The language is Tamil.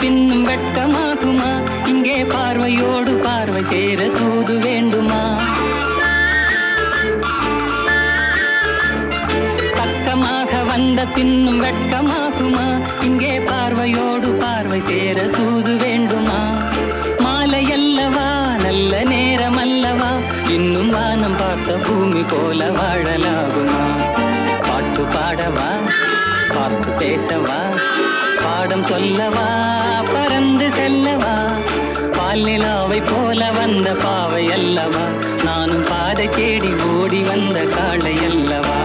பின்னும் வெட்கமாகுமா? இங்கே பார்வையோடு பார்வை சேர தூது வேண்டுமா? பக்கமாக வந்த பின்னும் வெட்கமாகுமா? இங்கே பார்வையோடு பார்வை சேர தூது வேண்டுமா? மாலை அல்லவா, நல்ல நேரம் அல்லவா, இன்னும் வானம் பார்த்த பூமி போல வாழலாகுமா? பாட்டு பாடவா, பார்த்து பேசவா, பாடம் சொல்லவா, பறந்து செல்லவா? பால் நிலாவை போல வந்த பாவை அல்லவா, நானும் பாதை தேடி ஓடி வந்த காளை அல்லவா?